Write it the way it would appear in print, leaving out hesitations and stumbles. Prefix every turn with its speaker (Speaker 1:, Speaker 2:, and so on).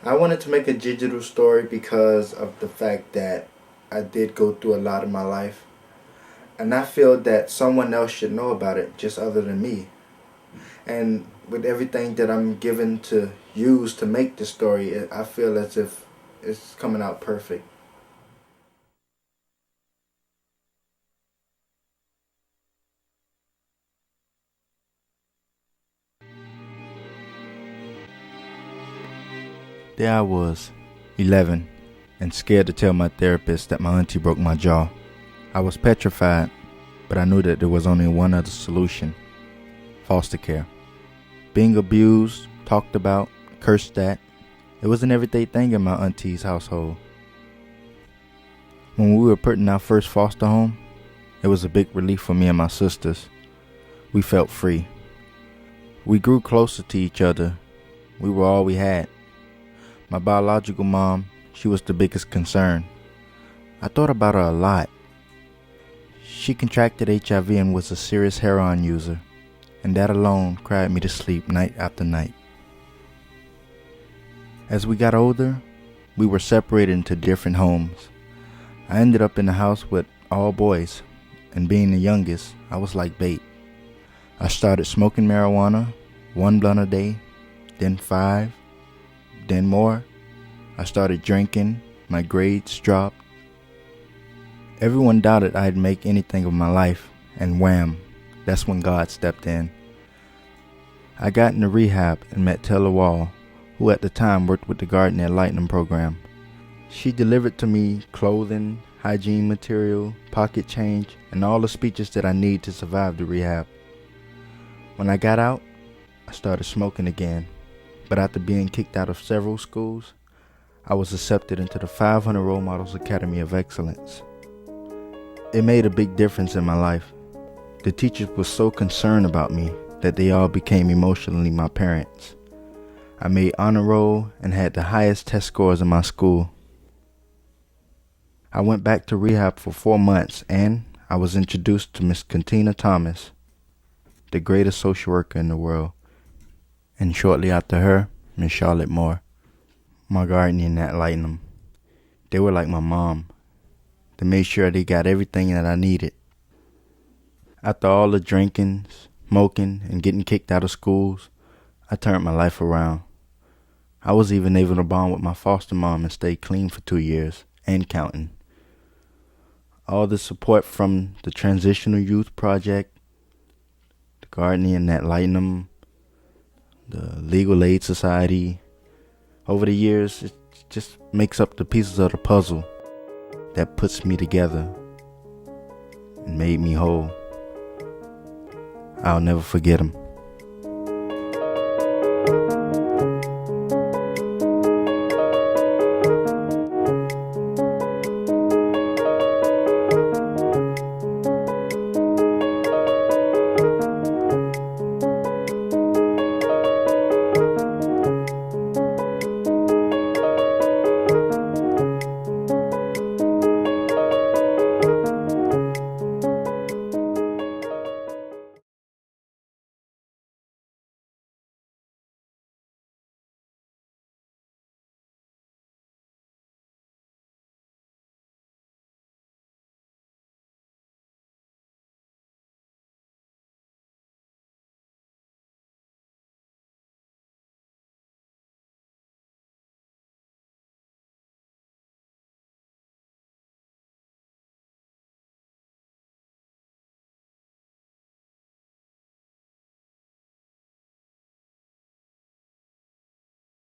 Speaker 1: I wanted to make a digital story because of the fact that I did go through a lot in my life. And I feel that someone else should know about it just other than me. And with everything that I'm given to use to make the story, I feel as if it's coming out perfect. There I was, 11, and scared to tell my therapist that my auntie broke my jaw. I was petrified, but I knew that there was only one other solution: foster care. Being abused, talked about, cursed at, it was an everyday thing in my auntie's household. When we were put in our first foster home, it was a big relief for me and my sisters. We felt free. We grew closer to each other. We were all we had. My biological mom, she was the biggest concern. I thought about her a lot. She contracted HIV and was a serious heroin user, and that alone cried me to sleep night after night. As we got older, we were separated into different homes. I ended up in a house with all boys, and being the youngest, I was like bait. I started smoking marijuana, 1 blunt a day, then 5, then more. I started drinking, my grades dropped. Everyone doubted I'd make anything of my life, and wham, that's when God stepped in. I got into rehab and met Taylor Wall, who at the time worked with the Garden Lightning program. She delivered to me clothing, hygiene material, pocket change, and all the speeches that I need to survive the rehab. When I got out, I started smoking again, but after being kicked out of several schools, I was accepted into the 500 Role Models Academy of Excellence. It made a big difference in my life. The teachers were so concerned about me that they all became emotionally my parents. I made honor roll and had the highest test scores in my school. I went back to rehab for 4 months and I was introduced to Miss Cantina Thomas, the greatest social worker in the world. And shortly after her, Miss Charlotte Moore, my guardian at Lightnum. They were like my mom. They made sure they got everything that I needed. After all the drinking, smoking, and getting kicked out of schools, I turned my life around. I was even able to bond with my foster mom and stay clean for 2 years, and counting. All the support from the Transitional Youth Project, the Guardian at Lightnum, the Legal Aid Society, over the years, it just makes up the pieces of the puzzle that puts me together and made me whole. I'll never forget them.